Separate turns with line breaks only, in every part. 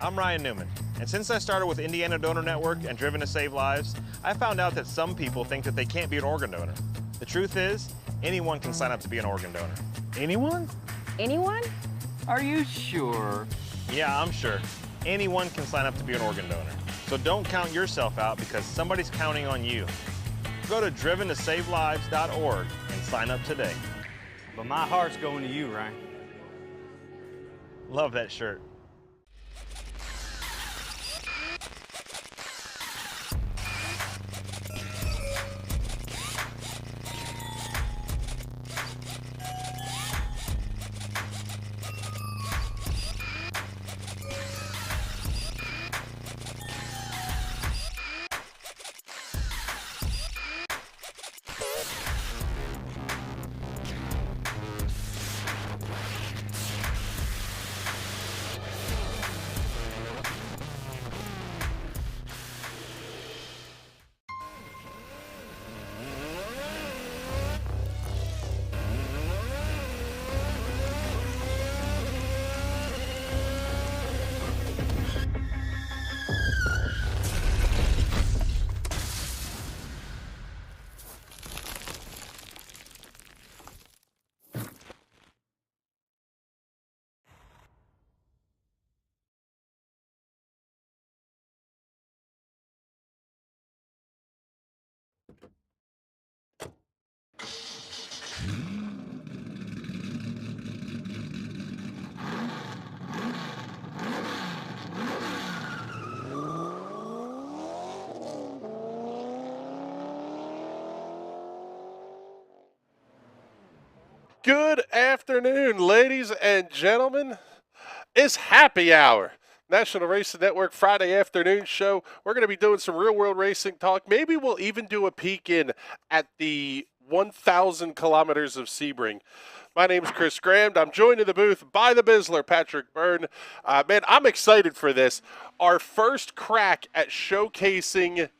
I'm Ryan Newman, and since I started with Indiana Donor Network and Driven to Save Lives, I found out that some people think that they can't be an organ donor. The truth is, anyone can sign up to be an organ donor.
Anyone?
Anyone?
Are you sure?
Yeah, I'm sure. Anyone can sign up to be an organ donor. So don't count yourself out because somebody's counting on you. Go to driventosavelives.org and sign up today.
But my heart's going to you, Ryan.
Love that shirt.
Good afternoon, ladies and gentlemen. It's Happy Hour, National Racing Network Friday afternoon show. We're going to be doing some real-world racing talk. Maybe we'll even do a peek in at the 1,000 kilometers of Sebring. My name's Chris Graham. I'm joined in the booth by the Bizzler, Patrick Byrne. Man, I'm excited for this. Our first crack at showcasing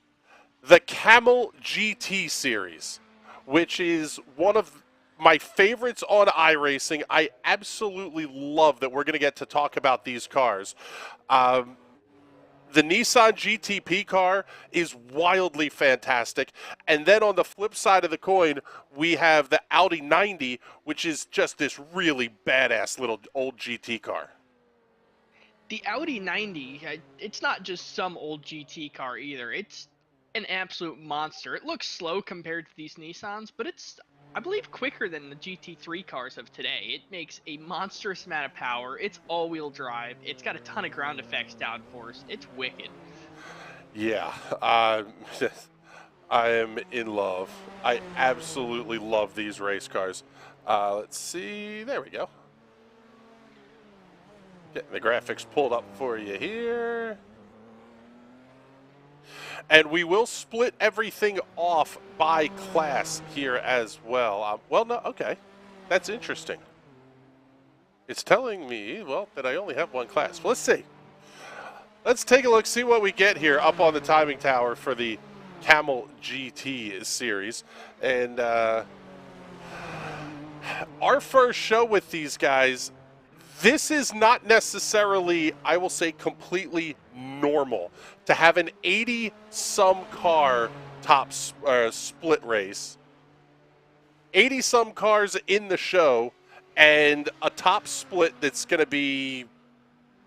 the Kamel GT series, which is one of my favorites on iRacing. I absolutely love that we're going to get to talk about these cars. The Nissan GTP car is wildly fantastic. And then on the flip side of the coin, we have the Audi 90, which is just this really badass little old GT car.
The Audi 90, it's not just some old GT car either. It's an absolute monster. It looks slow compared to these Nissans, but it's, I believe, quicker than the GT3 cars of today. It makes a monstrous amount of power. It's all-wheel drive. It's got a ton of ground effects downforce. It's wicked.
Yeah, I am in love. I absolutely love these race cars. Let's see. There we go. Getting the graphics pulled up for you here. And we will split everything off by class here as well. Well, no, okay. That's interesting. It's telling me, well, that I only have one class. Well, let's see. Let's take a look, see what we get here up on the timing tower for the Kamel GT series. And our first show with these guys, this is not necessarily, I will say, completely normal to have an 80-some car top split race, 80-some cars in the show, and a top split that's going to be,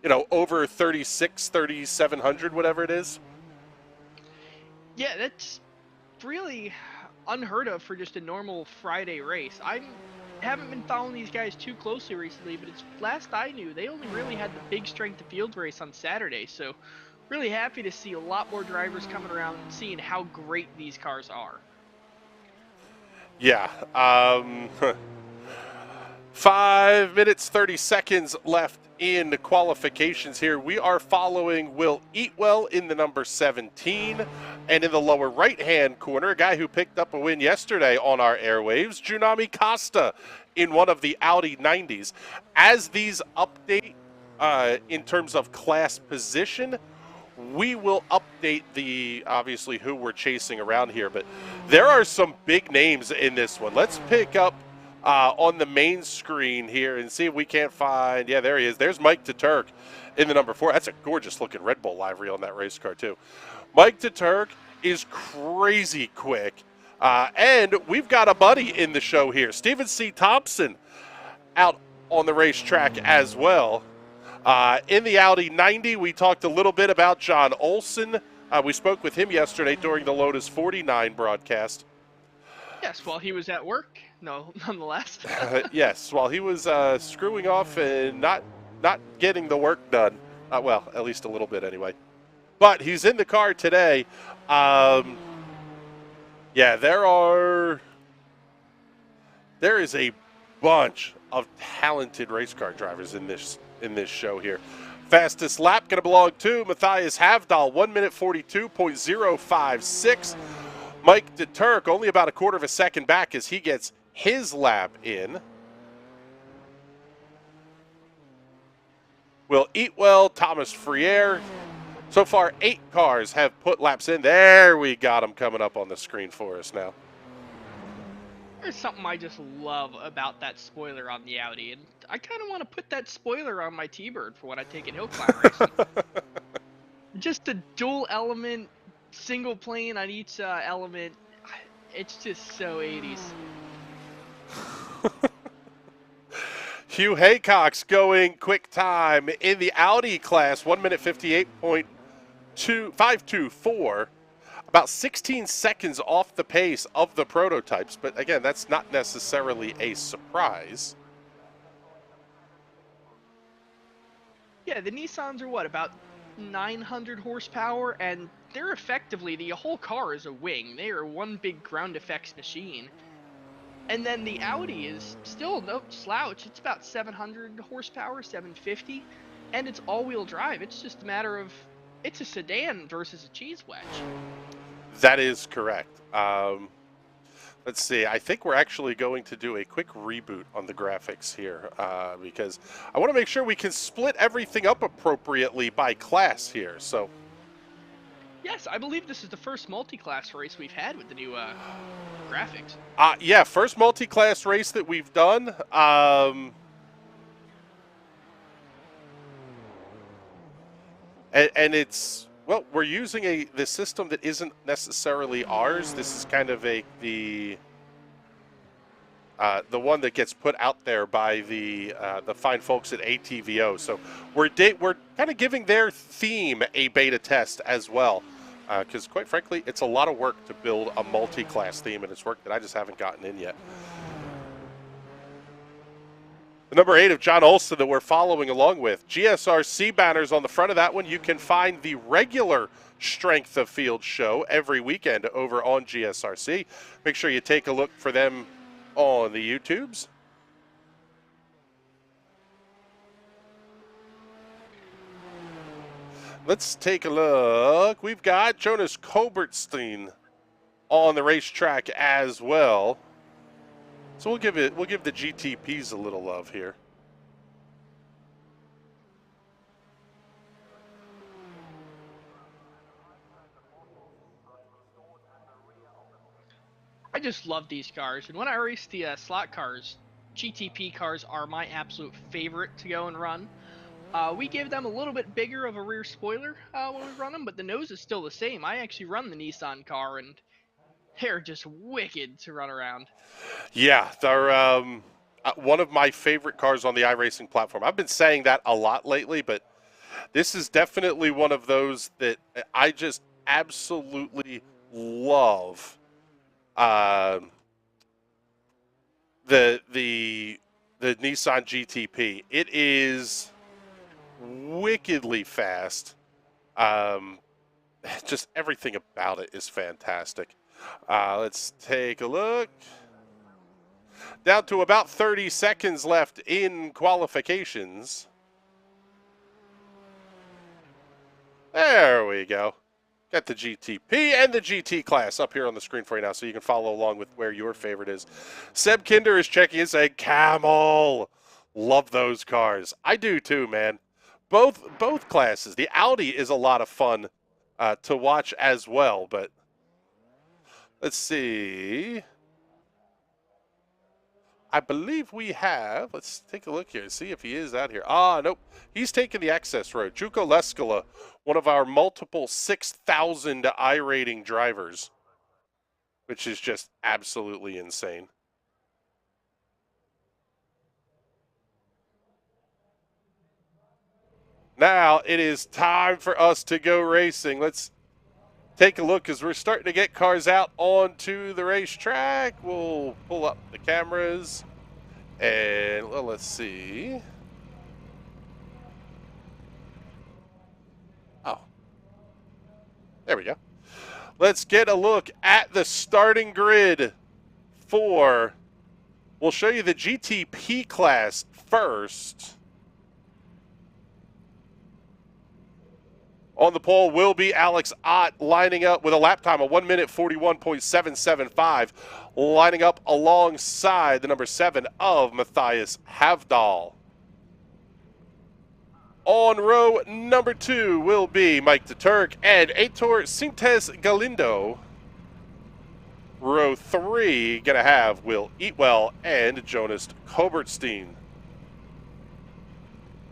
you know, over 3,700, whatever it is.
Yeah, that's really unheard of for just a normal Friday race. I haven't been following these guys too closely recently, but it's last I knew, they only really had the big strength of field race on Saturday, so really happy to see a lot more drivers coming around and seeing how great these cars are.
Yeah. 5 minutes, 30 seconds left in the qualifications here. We are following Will Eatwell in the number 17. And in the lower right-hand corner, a guy who picked up a win yesterday on our airwaves, Junami Costa in one of the Audi 90s. As these update in terms of class position, we will update the, obviously, who we're chasing around here. But there are some big names in this one. Let's pick up on the main screen here and see if we can't find. Yeah, there he is. There's Mike DeTurk in the number 4. That's a gorgeous looking Red Bull livery on that race car too. Mike DeTurk is crazy quick. And we've got a buddy in the show here, Stephen C. Thompson, out on the racetrack as well. In the Audi 90, we talked a little bit about John Olson. We spoke with him yesterday during the Lotus 49 broadcast.
Yes, while he was at work. No, nonetheless.
Yes, while he was screwing off and not getting the work done. Well, at least a little bit anyway. But he's in the car today. Yeah, there is a bunch of talented race car drivers in this show here. Fastest lap going to belong to Matthias Havdahl, 1 minute 42.056. Mike DeTurk only about a quarter of a second back as he gets his lap in. Will Eatwell, Thomas Friere. So far, 8 cars have put laps in. There we got them coming up on the screen for us now.
There's something I just love about that spoiler on the Audi, and I kind of want to put that spoiler on my T-Bird for when I take it hill climb racing. Just a dual element, single plane on each element. It's just so 80s.
Hugh Haycock's going quick time in the Audi class, 1 minute 58.524. About 16 seconds off the pace of the prototypes, but again, that's not necessarily a surprise.
Yeah, the Nissans are what, about 900 horsepower, and they're effectively, the whole car is a wing. They are one big ground effects machine. And then the Audi is still no slouch. It's about 700 horsepower, 750, and it's all-wheel drive. It's just a matter of, it's a sedan versus a cheese wedge.
That is correct. Let's see. I think we're actually going to do a quick reboot on the graphics here because I want to make sure we can split everything up appropriately by class here. So,
yes, I believe this is the first multi-class race we've had with the new graphics.
Yeah, first multi-class race that we've done. And it's, well, we're using the system that isn't necessarily ours. This is kind of the one that gets put out there by the fine folks at ATVO. So we're kind of giving their theme a beta test as well, because quite frankly, it's a lot of work to build a multi-class theme, and it's work that I just haven't gotten in yet. The number 8 of John Olson that we're following along with. GSRC banners on the front of that one. You can find the regular Strength of Field show every weekend over on GSRC. Make sure you take a look for them on the YouTubes. Let's take a look. We've got Jonas Kobertstein on the racetrack as well. So we'll give the GTPs a little love here.
I just love these cars, and when I race the slot cars, GTP cars are my absolute favorite to go and run. We give them a little bit bigger of a rear spoiler when we run them, but the nose is still the same. I actually run the Nissan car, and they're just wicked to run around.
Yeah, they're one of my favorite cars on the iRacing platform. I've been saying that a lot lately, but this is definitely one of those that I just absolutely love. The Nissan GTP. It is wickedly fast. Just everything about it is fantastic. Let's take a look. Down to about 30 seconds left in qualifications. There we go. Got the GTP and the GT class up here on the screen for you now, so you can follow along with where your favorite is. Seb Kinder is checking in saying, Kamel. Love those cars. I do too, man. Both classes. The Audi is a lot of fun to watch as well, but let's see. I believe we have, let's take a look here, see if he is out here. Ah, nope. He's taking the access road. Juko Leskala, one of our multiple 6,000 iRating drivers, which is just absolutely insane. Now it is time for us to go racing. Let's take a look as we're starting to get cars out onto the racetrack. We'll pull up the cameras and well, let's see. Oh, there we go. Let's get a look at the starting grid for, we'll show you the GTP class first. On the pole will be Alex Ott lining up with a lap time of 1 minute 41.775, lining up alongside the number 7 of Matthias Havdahl. On row number 2 will be Mike de Turk and Aitor Sintes Galindo. Row 3 going to have Will Eatwell and Jonas Kobertstein.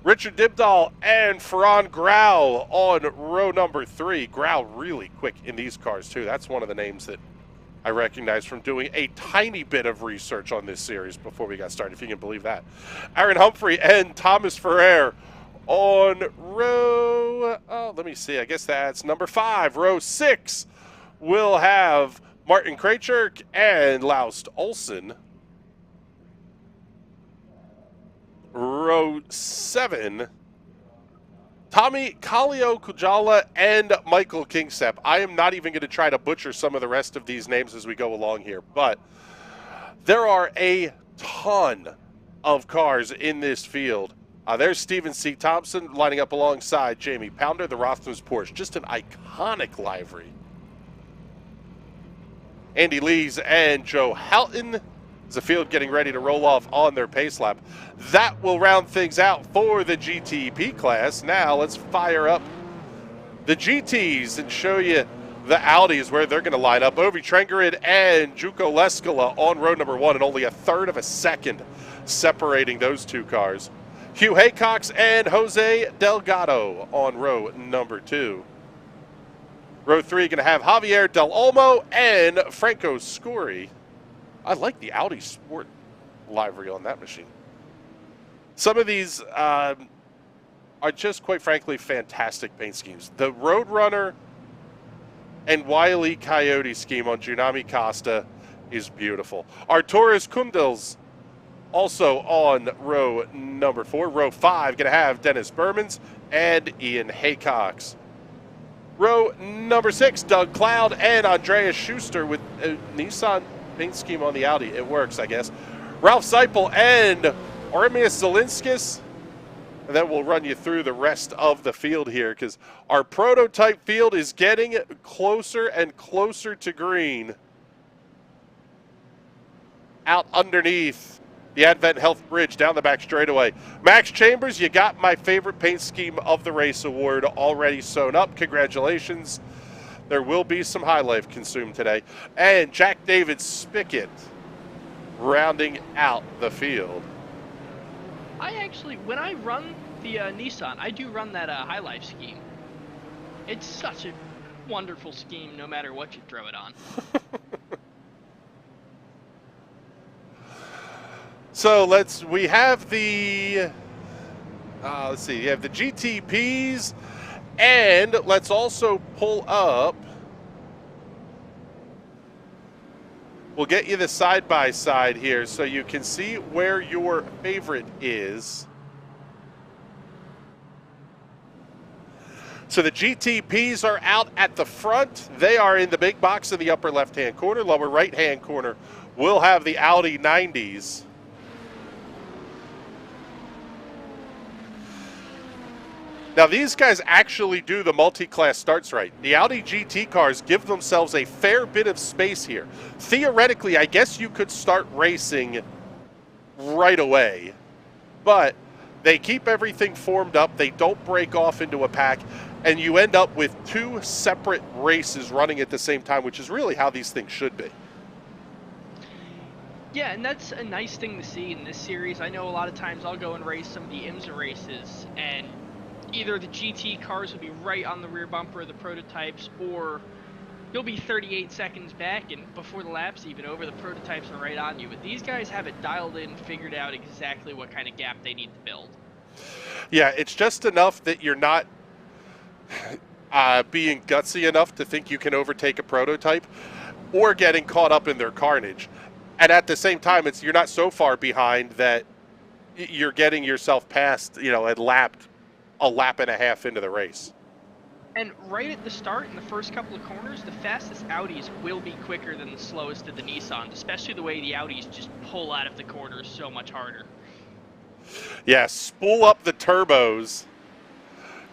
Richard Dibdahl and Ferran Grau on row number 3. Grau really quick in these cars, too. That's one of the names that I recognize from doing a tiny bit of research on this series before we got started, if you can believe that. Aaron Humphrey and Thomas Ferrer on row, let me see, I guess that's number 5. Row 6 will have Martin Krejcirk and Laust Olsen. Row 7, Tommy Kallio Kujala and Michael Kingsep. I am not even going to try to butcher some of the rest of these names as we go along here, but there are a ton of cars in this field. There's Stephen C. Thompson lining up alongside Jamie Pounder, the Rothmans Porsche. Just an iconic livery. Andy Lees and Joe Houghton. The field getting ready to roll off on their pace lap. That will round things out for the GTP class. Now let's fire up the GTs and show you the Audis where they're going to line up. Ovi Trengerid and Juko Leskala on row number 1, and only a third of a second separating those two cars. Hugh Haycox and Jose Delgado on row number 2. Row 3 going to have Javier Del Olmo and Franco Scuri. I like the Audi Sport livery on that machine. Some of these are just, quite frankly, fantastic paint schemes. The Roadrunner and Wile E. Coyote scheme on Junami Costa is beautiful. Arturas Kundels also on row number 4. Row 5 going to have Dennis Bermans and Ian Haycox. Row number 6, Doug Cloud and Andreas Schuster with Nissan paint scheme on the Audi. It works, I guess. Ralph Seipel and Armias Zelinskis. And then we'll run you through the rest of the field here because our prototype field is getting closer and closer to green. Out underneath the Advent Health Bridge down the back straightaway. Max Chambers, you got my favorite paint scheme of the race award already sewn up. Congratulations. There will be some High Life consumed today. And Jack David Spickett rounding out the field.
I actually, when I run the Nissan, I do run that High Life scheme. It's such a wonderful scheme no matter what you throw it on.
So we have the, let's see, you have the GTPs, and let's also pull up, we'll get you the side-by-side here so you can see where your favorite is. So the GTPs are out at the front. They are in the big box in the upper left-hand corner. Lower right-hand corner, we'll have the Audi 90s. Now, these guys actually do the multi-class starts right. The Audi GT cars give themselves a fair bit of space here. Theoretically, I guess you could start racing right away, but they keep everything formed up. They don't break off into a pack, and you end up with two separate races running at the same time, which is really how these things should be.
Yeah, and that's a nice thing to see in this series. I know a lot of times I'll go and race some of the IMSA races, and either the GT cars will be right on the rear bumper of the prototypes, or you'll be 38 seconds back, and before the lap's even over, the prototypes are right on you. But these guys have it dialed in, figured out exactly what kind of gap they need to build.
Yeah, it's just enough that you're not being gutsy enough to think you can overtake a prototype or getting caught up in their carnage. And at the same time, you're not so far behind that you're getting yourself past, and lapped a lap and a half into the race.
And right at the start, in the first couple of corners, the fastest Audis will be quicker than the slowest of the Nissans, especially the way the Audis just pull out of the corners so much harder.
Yeah, spool up the turbos.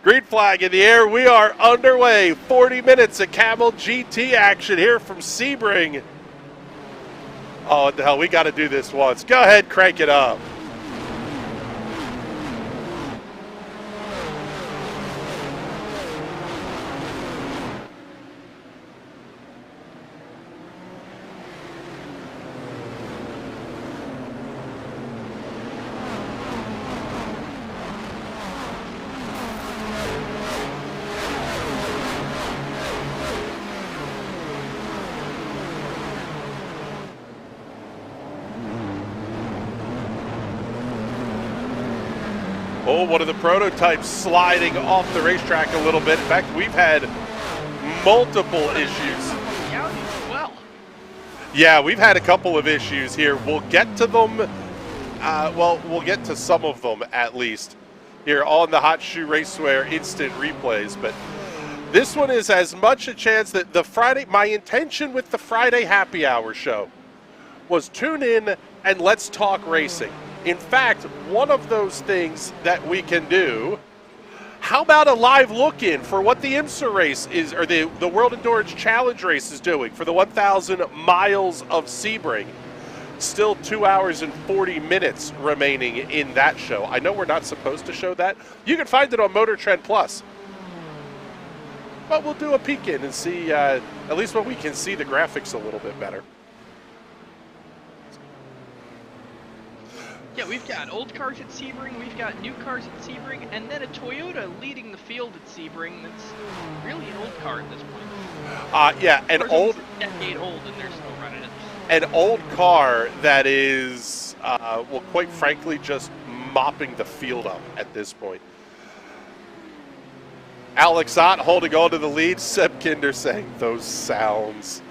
Green flag in the air. We are underway. 40 minutes of Kamel GT action here from Sebring. Oh, what the hell? We got to do this once. Go ahead, crank it up. Oh, one of the prototypes sliding off the racetrack a little bit. In fact, we've had multiple issues. Yeah, we've had a couple of issues here. We'll get to them. Well, we'll get to some of them at least here on the Hot Shoe Raceway instant replays. But this one is as much a chance that my intention with the Friday Happy Hour show was tune in and let's talk racing. In fact, one of those things that we can do, how about a live look-in for what the IMSA race is, or the World Endurance Challenge race is doing for the 1,000 miles of Sebring. Still 2 hours and 40 minutes remaining in that show. I know we're not supposed to show that. You can find it on Motor Trend Plus. But we'll do a peek in and see, at least when we can see the graphics a little bit better.
Yeah, we've got old cars at Sebring, we've got new cars at Sebring, and then a Toyota leading the field at Sebring that's really an old car at this point.
Yeah, an old...
decade old, and they're still running it.
An old car that is, well, quite frankly, just mopping the field up at this point. Alex Ott holding on to the lead. Seb Kinder saying, those sounds.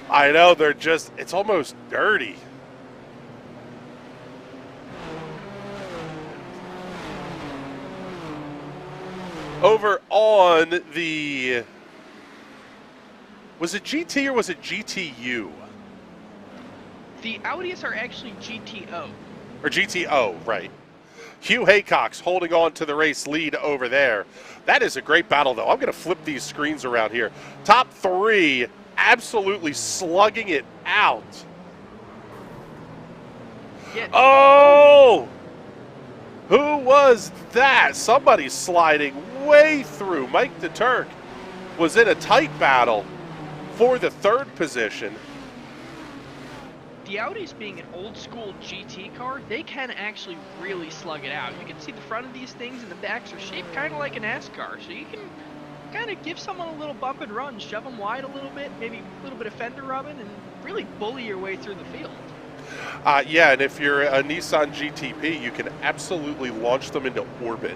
I know, they're just, it's almost dirty. Over on the, was it GT or was it GTU?
The Audis are actually GTO.
Or GTO, right. Hugh Haycock's holding on to the race lead over there. That is a great battle, though. I'm going to flip these screens around here. Top three absolutely slugging it out.
Yeah.
Oh! Who was that? Somebody sliding way through. Mike DeTurk was in a tight battle for the third position.
The Audis being an old school GT car, they can actually really slug it out. You can see the front of these things and the backs are shaped kind of like a NASCAR, so you can kind of give someone a little bump and run, shove them wide a little bit, maybe a little bit of fender rubbing, and really bully your way through the field.
Yeah, and if you're a Nissan GTP, you can absolutely launch them into orbit.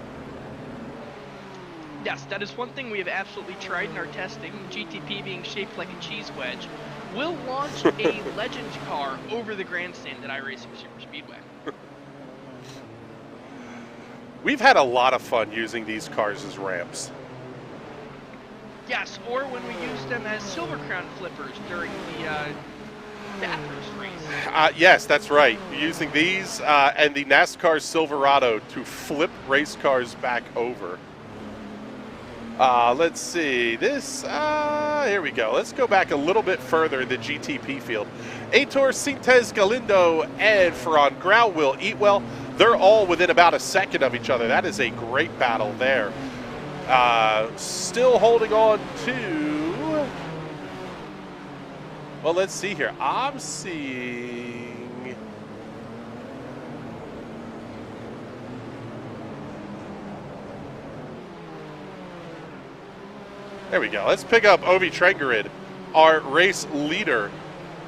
Yes, that is one thing we have absolutely tried in our testing, the GTP being shaped like a cheese wedge. We'll launch a Legends car over the grandstand at iRacing Super Speedway.
We've had a lot of fun using these cars as ramps.
Yes, or when we use them as Silver Crown flippers during the Bathurst race.
Yes, that's right. Using these and the NASCAR Silverado to flip race cars back over. Let's see. This, here we go. Let's go back a little bit further in the GTP field. Aitor Sintes Galindo and Ferran Grau will eat well. They're all within about a second of each other. That is a great battle there. Still holding on to, well, let's see here. I'm seeing There we go. Let's pick up Ovi Trengerid, our race leader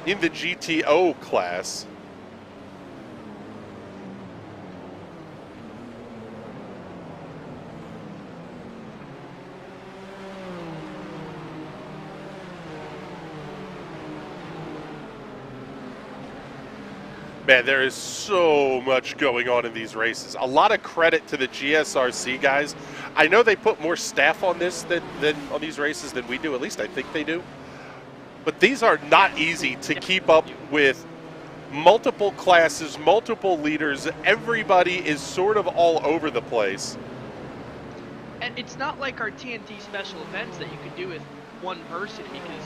in the GTO class. Man, there is so much going on in these races. A lot of credit to the GSRC guys. I know they put more staff on this than on these races than we do. At least I think they do. But these are not easy to keep up with. Multiple classes, multiple leaders. Everybody is sort of all over the place.
And it's not like our TNT special events that you could do with one person, because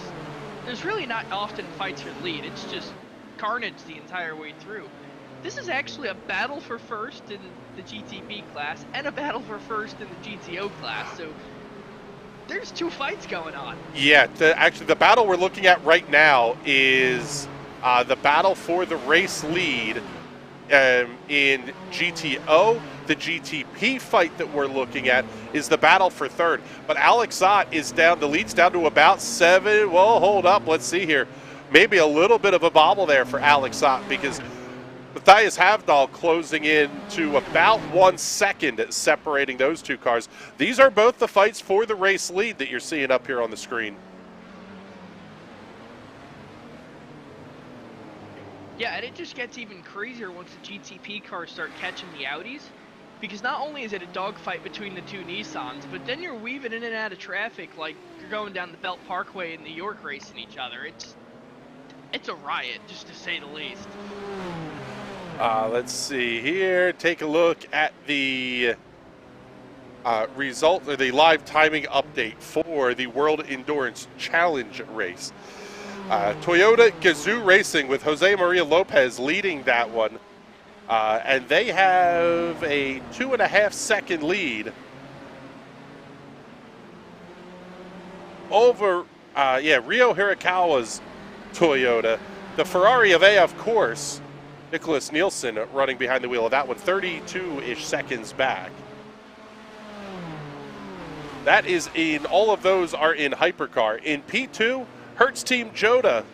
there's really not often fights for the lead. It's just carnage the entire way through. This is actually a battle for first in the GTP class and a battle for first in the GTO class, so there's two fights going on. Yeah,
actually the battle we're looking at right now is the battle for the race lead in GTO. The GTP fight that we're looking at is the battle for third. But Alex Ott is down, the lead's down to about 7. Well, hold up, let's see here. Maybe a little bit of a bobble there for Alex Ott, because Matthias Havdahl closing in to about 1 second, separating those two cars. These are both the fights for the race lead that you're seeing up here on the screen.
Yeah, and it just gets even crazier once the GTP cars start catching the Audis, because not only is it a dogfight between the two Nissans, but then you're weaving in and out of traffic like you're going down the Belt Parkway in New York racing each other. It's a riot, just to say the least.
Let's see here. Take a look at the result, or the live timing update for the World Endurance Challenge race. Toyota Gazoo Racing with Jose Maria Lopez leading that one. And they have a 2.5 second lead over, Rio Hirakawa's Toyota. The Ferrari of of course, Nicholas Nielsen running behind the wheel of that one, 32-ish seconds back. That is in, all of those are in hypercar. In P2, Hertz Team Joda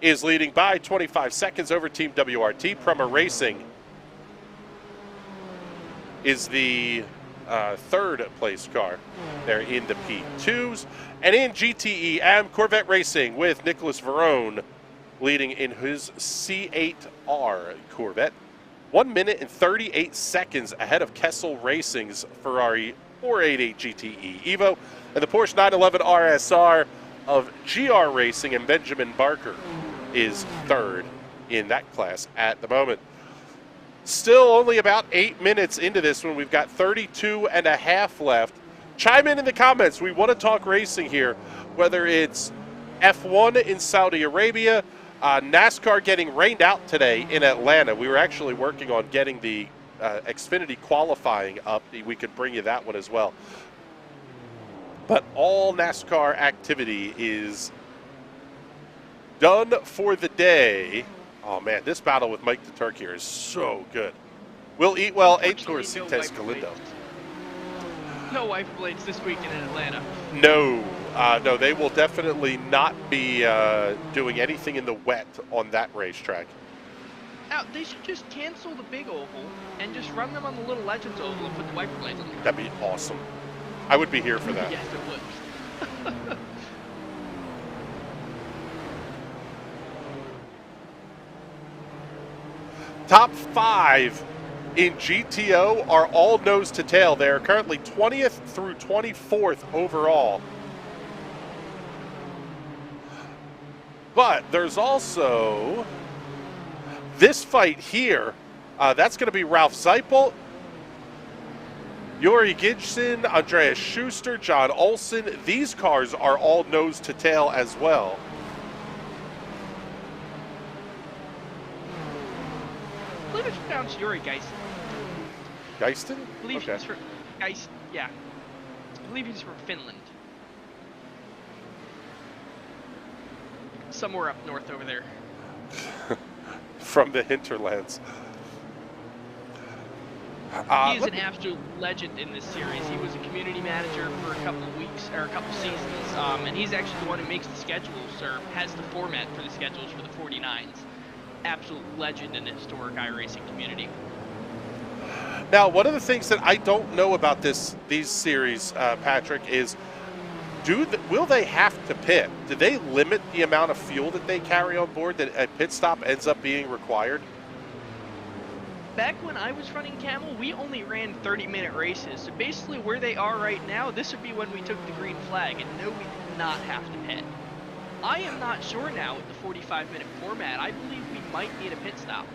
is leading by 25 seconds over Team WRT. Prema Racing is the third place car. They're in the P2s. And in GTEM, Corvette Racing with Nicholas Verone leading in his C8R Corvette. 1 minute and 38 seconds ahead of Kessel Racing's Ferrari 488 GTE Evo. And the Porsche 911 RSR of GR Racing and Benjamin Barker is third in that class at the moment. Still only about 8 minutes into this one. We've got 32 and a half left. Chime in the comments. We want to talk racing here, whether it's F1 in Saudi Arabia, NASCAR getting rained out today in Atlanta. We were actually working on getting the Xfinity qualifying up. We could bring you that one as well. But all NASCAR activity is done for the day. Oh man, this battle with Mike DeTurk here is so good. Will Eatwell, 8 Tours, Cites Galindo.
No wiper blades this weekend in Atlanta.
No, no, they will definitely not be doing anything in the wet on that racetrack.
Now, they should just cancel the big oval and just run them on the little Legends oval and put the wiper blades on there.
That'd be awesome. I would be here for that.
Yes, it would.
Top 5 in GTO are all nose to tail. They are currently 20th through 24th overall. But there's also this fight here. That's going to be Ralph Seipel, Yuri Gidson, Andreas Schuster, John Olsen. These cars are all nose to tail as well.
I believe it's pronounced Yuri Geisen.
Geisten?
I believe he's from Geist. Yeah, I believe he's from Finland, somewhere up north over there.
From the hinterlands.
He is an absolute legend in this series. He was a community manager for a couple of weeks, or a couple of seasons, and he's actually the one who makes the schedules, or has the format for the schedules for the 49s. Absolute legend in the historic iRacing community.
Now, one of the things that I don't know about these series, Patrick, is will they have to pit? Do they limit the amount of fuel that they carry on board that a pit stop ends up being required?
Back when I was running Kamel, we only ran 30-minute races. So basically where they are right now, this would be when we took the green flag, and no, we did not have to pit. I am not sure now with the 45-minute format. I believe we might need a pit stop.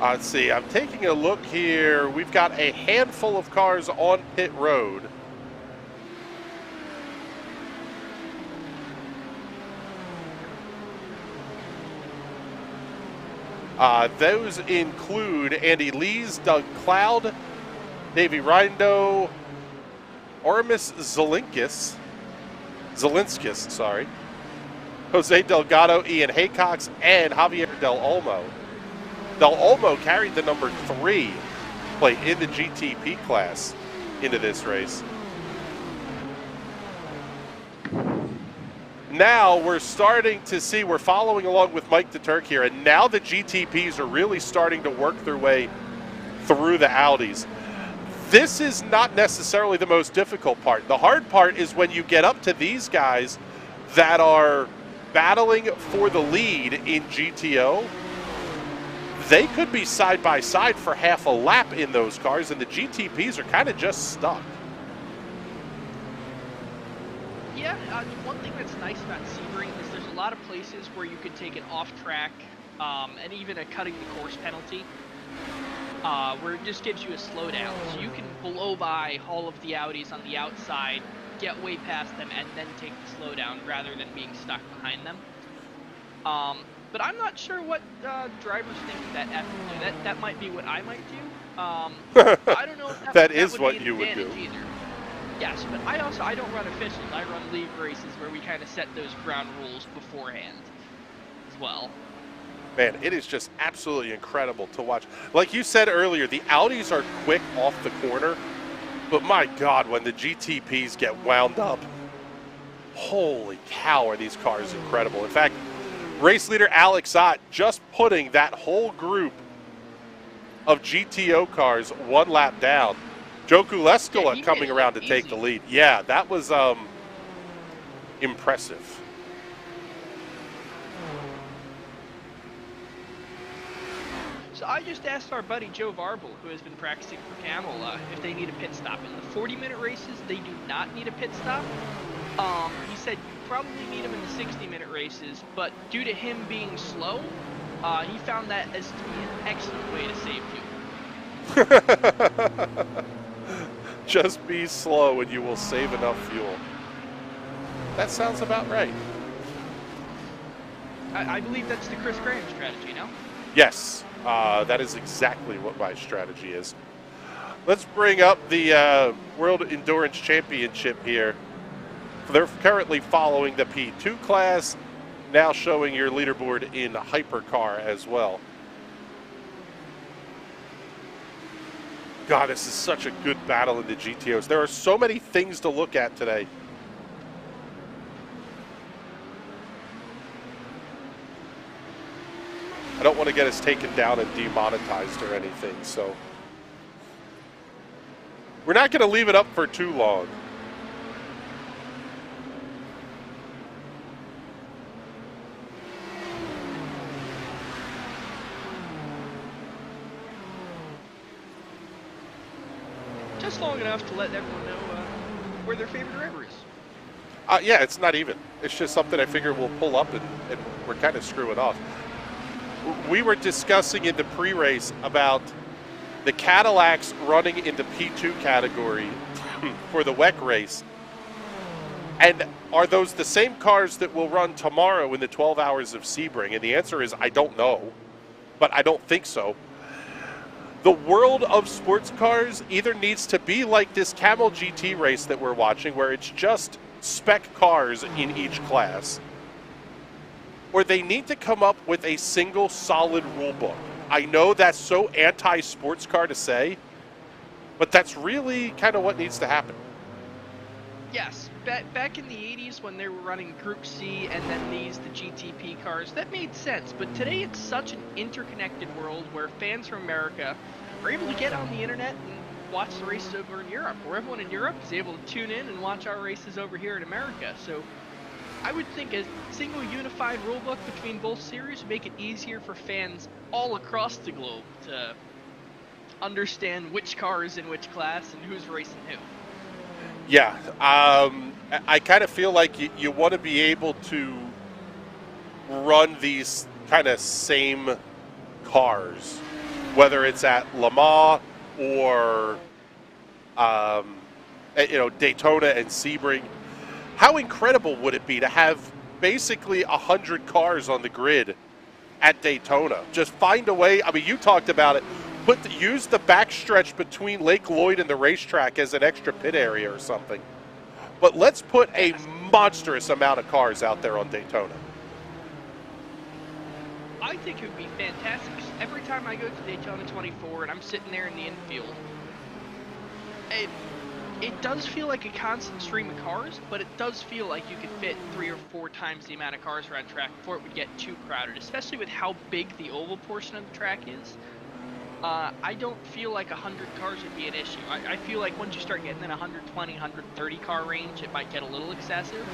Let's see, I'm taking a look here. We've got a handful of cars on pit road. Those include Andy Lees, Doug Cloud, Davey Rindo, Oramus Zelinskis, sorry, Jose Delgado, Ian Haycox, and Javier Del Olmo. Del Olmo carried the number 3 plate in the GTP class into this race. Now we're starting to see, we're following along with Mike DeTurk here, and now the GTPs are really starting to work their way through the Audis. This is not necessarily the most difficult part. The hard part is when you get up to these guys that are battling for the lead in GTO. They could be side by side for half a lap in those cars, and the GTPs are kind of just stuck.
Yeah, one thing that's nice about Sebring is there's a lot of places where you could take an off-track and even a cutting the course penalty, where it just gives you a slowdown. So you can blow by all of the Audis on the outside, get way past them, and then take the slowdown rather than being stuck behind them. But I'm not sure what drivers think of that ethically. That might be what I might do. I don't know if
that is
would
what
be an
you would do.
either. Yes, but I don't run officials. I run league races where we kind of set those ground rules beforehand as well.
Man, it is just absolutely incredible to watch. Like you said earlier, the Audis are quick off the corner, but my God, when the GTPs get wound up, holy cow, are these cars incredible. In fact, race leader Alex Ott just putting that whole group of GTO cars one lap down. Joku Leskola coming around to take the lead. Yeah, that was impressive.
So I just asked our buddy Joe Varble, who has been practicing for Kamel, if they need a pit stop. In the 40-minute races, they do not need a pit stop. He said you probably need him in the 60-minute races, but due to him being slow, he found that as to be an excellent way to save fuel.
Just be slow and you will save enough fuel. That sounds about right.
I believe that's the Chris Graham strategy, no?
Yes, that is exactly what my strategy is. Let's bring up the World Endurance Championship here. They're currently following the P2 class, now showing your leaderboard in hypercar as well. God, this is such a good battle in the GTOs. There are so many things to look at today. I don't want to get us taken down and demonetized or anything, so we're not going to leave it up for too long.
Just long enough to let everyone know where their favorite driver is.
Yeah, it's not even. It's just something I figure we'll pull up and we're kind of screwing off. We were discussing in the pre-race about the Cadillacs running in the P2 category for the WEC race. And are those the same cars that will run tomorrow in the 12 hours of Sebring? And the answer is I don't know, but I don't think so. The world of sports cars either needs to be like this Kamel GT race that we're watching, where it's just spec cars in each class, or they need to come up with a single solid rule book. I know that's so anti-sports car to say, but that's really kind of what needs to happen.
Yes, back in the 80s when they were running Group C and then the GTP cars, that made sense. But today it's such an interconnected world where fans from America are able to get on the internet and watch the races over in Europe, or everyone in Europe is able to tune in and watch our races over here in America. So I would think a single unified rulebook between both series would make it easier for fans all across the globe to understand which car is in which class and who's racing who.
Yeah, I kind of feel like you want to be able to run these kind of same cars, whether it's at Le Mans or Daytona and Sebring. How incredible would it be to have basically 100 cars on the grid at Daytona? Just find a way. I mean, you talked about it. Use the backstretch between Lake Lloyd and the racetrack as an extra pit area or something. But let's put a monstrous amount of cars out there on Daytona.
I think it would be fantastic. Every time I go to Daytona 24 and I'm sitting there in the infield, it does feel like a constant stream of cars, but it does feel like you could fit 3 or 4 times the amount of cars around track before it would get too crowded, especially with how big the oval portion of the track is. I don't feel like 100 cars would be an issue. I feel like once you start getting in 120, 130 car range, it might get a little excessive.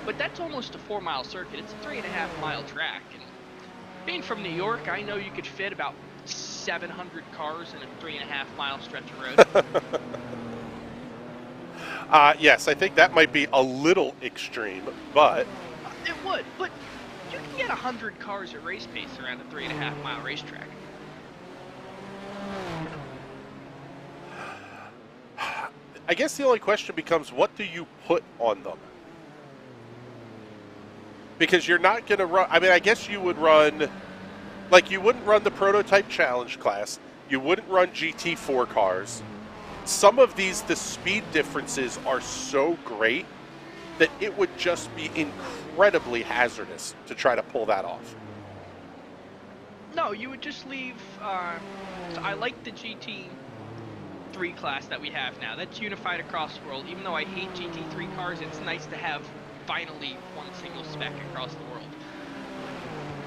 But that's almost a 4-mile circuit. It's a 3.5-mile track. And being from New York, I know you could fit about 700 cars in a 3.5-mile stretch of road.
Yes, I think that might be a little extreme, but...
It would, but you can get 100 cars at race pace around a 3.5-mile racetrack.
I guess the only question becomes, what do you put on them? Because you're not going to run... I mean, I guess you would run... Like, you wouldn't run the prototype challenge class. You wouldn't run GT4 cars. Some of these, the speed differences are so great that it would just be incredibly hazardous to try to pull that off.
No, you would just leave... so I like the GT3 class that we have now. That's unified across the world. Even though I hate GT3 cars, it's nice to have finally one single spec across the world.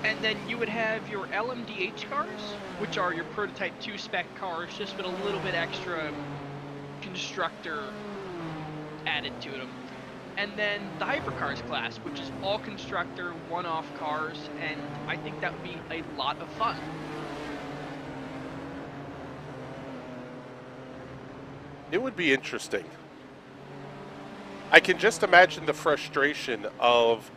And then you would have your LMDH cars, which are your prototype 2 spec cars, just with a little bit extra constructor added to them. And then the hypercars class, which is all constructor, one-off cars, and I think that would be a lot of fun.
It would be interesting. I can just imagine the frustration of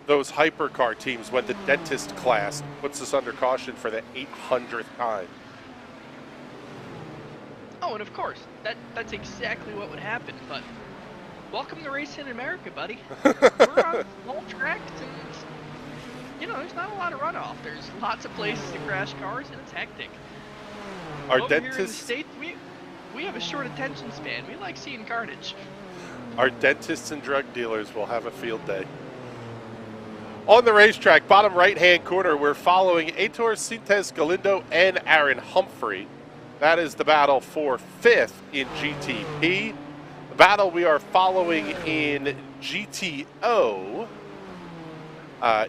those hypercar teams when the dentist class puts us under caution for the 800th time.
Oh, and of course, that's exactly what would happen, but welcome to racing in America, buddy. We're on small tracks, and, there's not a lot of runoff. There's lots of places to crash cars, and it's hectic.
Our
Over here in the
dentists...
States, we have a short attention span. We like seeing carnage.
Our dentists and drug dealers will have a field day. On the racetrack, bottom right-hand corner, we're following Aitor Sintes Galindo and Aaron Humphrey. That is the battle for 5th in GTP. The battle we are following in GTO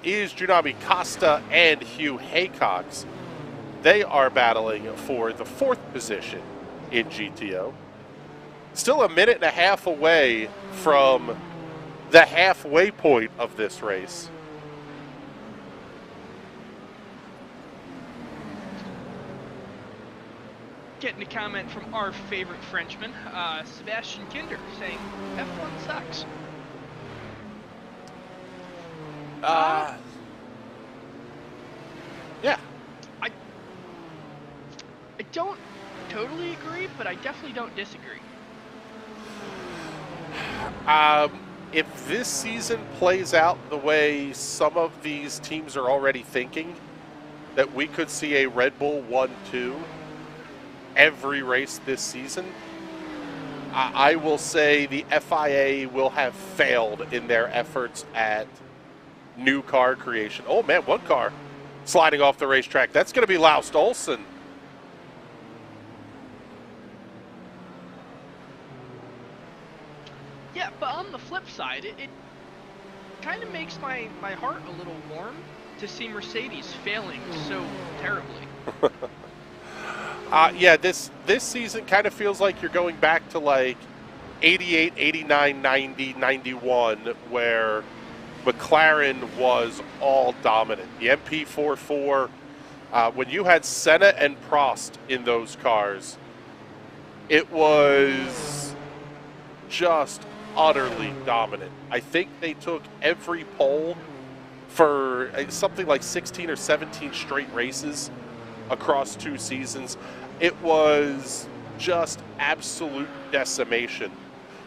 is Junami Costa and Hugh Haycox. They are battling for the 4th position in GTO. Still a minute and a half away from the halfway point of this race.
Getting a comment from our favorite Frenchman, Sebastian Kinder, saying F1 sucks.
Yeah.
I don't totally agree, but I definitely don't disagree.
If this season plays out the way some of these teams are already thinking, that we could see a Red Bull 1-2 every race this season, I will say the FIA will have failed in their efforts at new car creation. Oh man, one car sliding off the racetrack. That's going to be Laust Olsen.
Yeah, but on the flip side, it kind of makes my heart a little warm to see Mercedes failing so terribly.
Yeah, this season kind of feels like you're going back to like 88, 89, 90, 91, where McLaren was all dominant. The MP44, when you had Senna and Prost in those cars, it was just utterly dominant. I think they took every pole for something like 16 or 17 straight races across 2 seasons. It was just absolute decimation.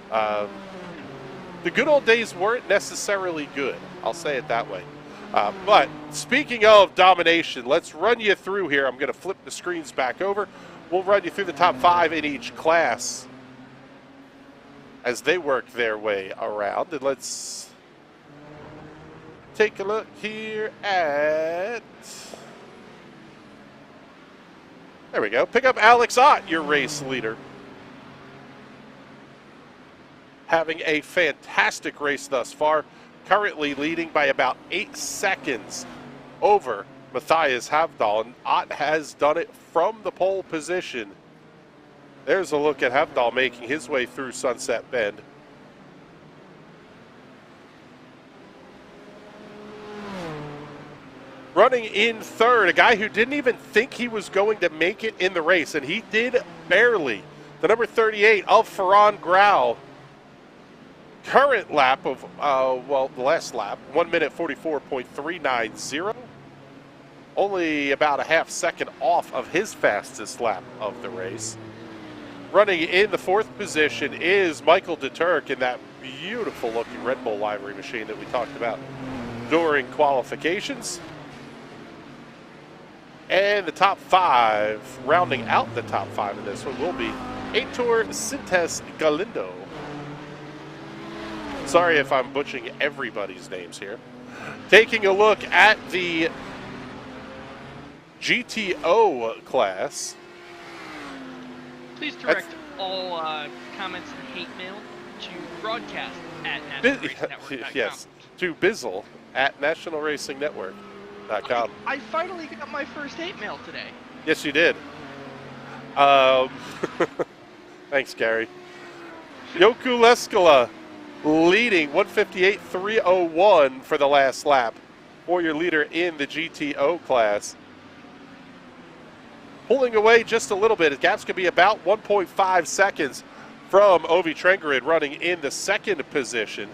The good old days weren't necessarily good. I'll say it that way. But speaking of domination, let's run you through here. I'm going to flip the screens back over. We'll run you through the top 5 in each class as they work their way around. And let's take a look here at... There we go. Pick up Alex Ott, your race leader. Having a fantastic race thus far. Currently leading by about 8 seconds over Matthias Havdahl. And Ott has done it from the pole position. There's a look at Havdahl making his way through Sunset Bend. Running in third, a guy who didn't even think he was going to make it in the race, and he did barely. The number 38 of Ferran Grau. Current lap of, the last lap, 1 minute 44.390. Only about a half second off of his fastest lap of the race. Running in the 4th position is Michael de Turk in that beautiful looking Red Bull livery machine that we talked about during qualifications. And the top 5, rounding out the top 5 in this one, will be Heitor Sintes Galindo. Sorry if I'm butchering everybody's names here. Taking a look at the GTO class.
Please direct all comments and hate mail to broadcast at nationalracingnetwork.com.
Yes, to Bizzle at nationalracingnetwork.com.
I finally got my first hate mail today.
Yes, you did. Thanks, Gary. Yoku Leskala leading 158.301 for the last lap for your leader in the GTO class. Pulling away just a little bit. The gaps could be about 1.5 seconds from Ovi Trengarid running in the 2nd position.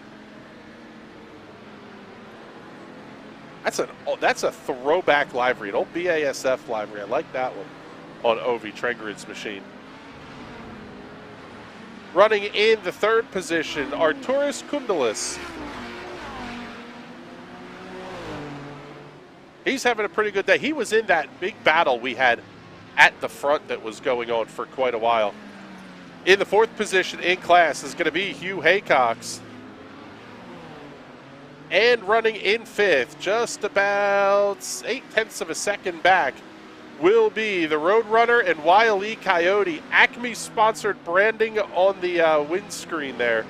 That's a throwback livery, an old BASF livery. I like that one on Ovi Trengarid's machine. Running in the 3rd position, Arturas Kundalis. He's having a pretty good day. He was in that big battle we had at the front that was going on for quite a while. In the 4th position in class is going to be Hugh Haycox. And running in 5th, just about 0.8 of a second back, will be the Roadrunner and Wile E. Coyote. Acme-sponsored branding on the windscreen there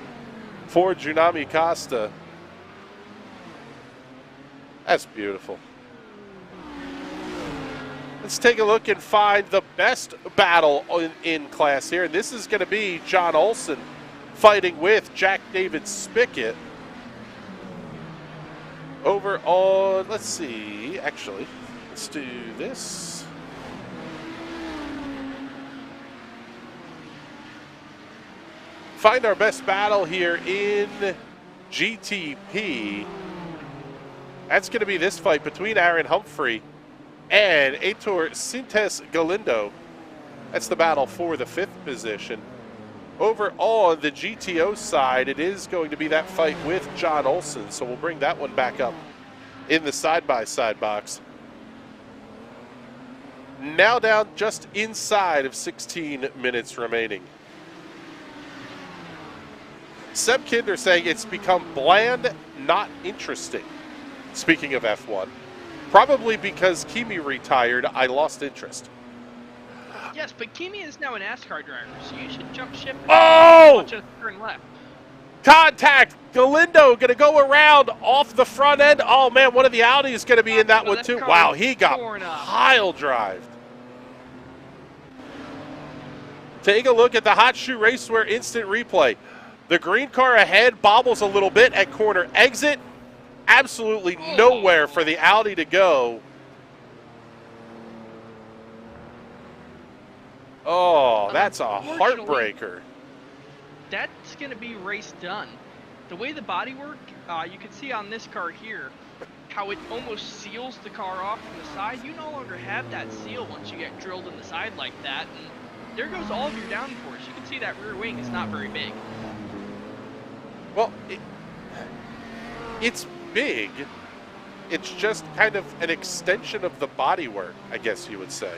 for Junami Costa. That's beautiful. Let's take a look and find the best battle in class here. And this is going to be John Olsen fighting with Jack David Spickett. Over on, let's see, actually, let's do this. Find our best battle here in GTP. That's going to be this fight between Aaron Humphrey and Heitor Sintes Galindo. That's the battle for the 5th position. Over on the GTO side, it is going to be that fight with John Olsen, so we'll bring that one back up in the side-by-side box. Now down just inside of 16 minutes remaining. Seb Kinder saying it's become bland, not interesting. Speaking of F1, probably because Kimi retired, I lost interest.
Yes, but Kimi is now a NASCAR driver, so you should jump ship and
Oh!
watch us turn left.
Contact! Galindo going to go around off the front end. Oh, man, one of the Audi is going to be in that one, too. Wow, he got pile drived. Take a look at the Hot Shoe Racewear instant replay. The green car ahead bobbles a little bit at corner exit. Absolutely nowhere for the Audi to go. Oh, that's a heartbreaker.
That's going to be race done. The way the body worked, you can see on this car here how it almost seals the car off from the side. You no longer have that seal once you get drilled in the side like that. And there goes all of your downforce. You can see that rear wing is not very big.
Well, it's big. It's just kind of an extension of the bodywork, I guess you would say.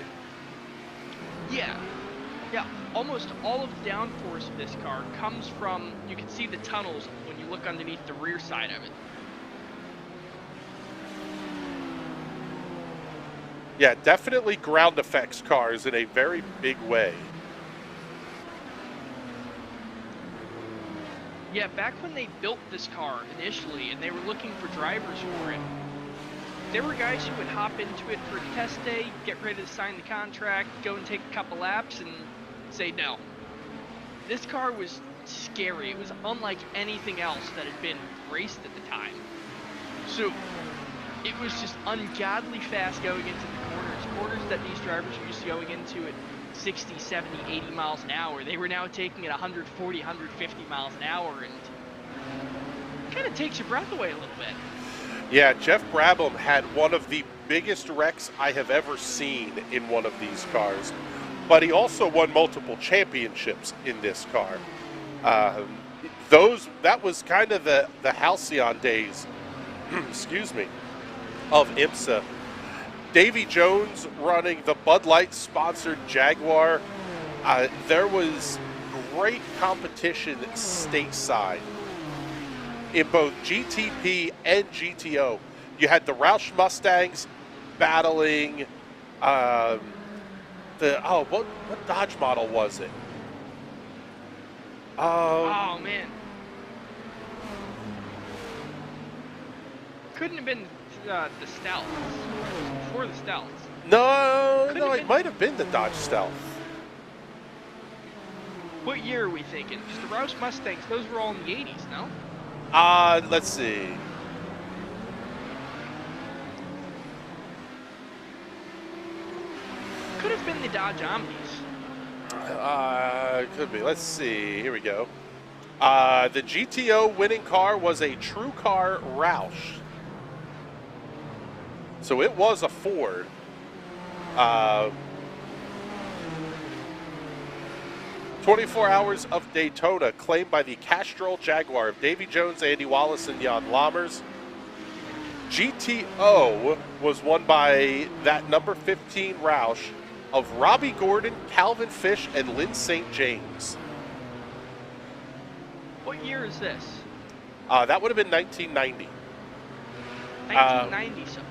Yeah. Yeah, almost all of the downforce of this car comes from, you can see the tunnels when you look underneath the rear side of it.
Yeah, definitely ground effects cars in a very big way.
Yeah, back when they built this car initially and they were looking for drivers for it, there were guys who would hop into it for a test day, get ready to sign the contract, go and take a couple laps, and say no. This car was scary. It was unlike anything else that had been raced at the time. So it was just ungodly fast going into the corners that these drivers were used to going into at 60, 70, 80 miles an hour. They were now taking it 140, 150 miles an hour, and kind of takes your breath away a little bit.
Yeah, Jeff Brabham had one of the biggest wrecks I have ever seen in one of these cars. But he also won multiple championships in this car. That was kind of the halcyon days, excuse me, of IMSA. Davy Jones running the Bud Light sponsored Jaguar. There was great competition stateside in both GTP and GTO. You had the Roush Mustangs battling. What Dodge model was it?
Oh man, couldn't have been the Stealth. Before the Stealth.
No, it might have been the Dodge Stealth.
What year are we thinking? Because the Roush Mustangs, those were all in the 80s, no?
Let's see.
Could have been the Dodge Omnis.
Could be. Let's see. Here we go. The GTO winning car was a True Car Roush. So it was a Ford. 24 Hours of Daytona, claimed by the Castrol Jaguar of Davy Jones, Andy Wallace, and Jan Lammers. GTO was won by that number 15 Roush of Robbie Gordon, Calvin Fish, and Lynn St. James.
What year is this?
That would have been 1990.
1990, so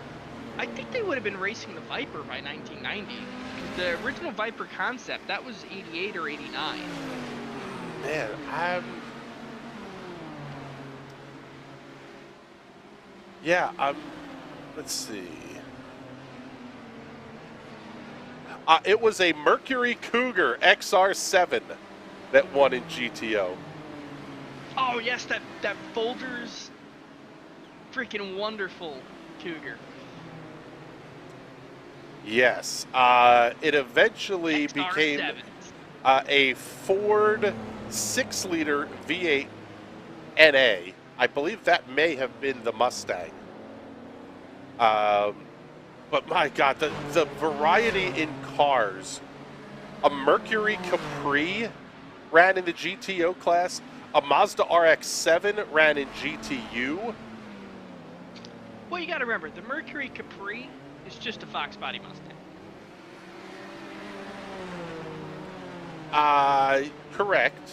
I think they would have been racing the Viper by 1990. The original Viper concept, that was 88 or 89.
Man, let's see. It was a Mercury Cougar XR7 that won in GTO.
Oh yes, that Folgers freaking wonderful Cougar.
Yes, it eventually became a Ford 6-liter V8 NA. I believe that may have been the Mustang. But my God, the variety in cars. A Mercury Capri ran in the GTO class. A Mazda RX-7 ran in GTU.
Well, you got to remember, the Mercury Capri is just a Fox body Mustang.
Correct.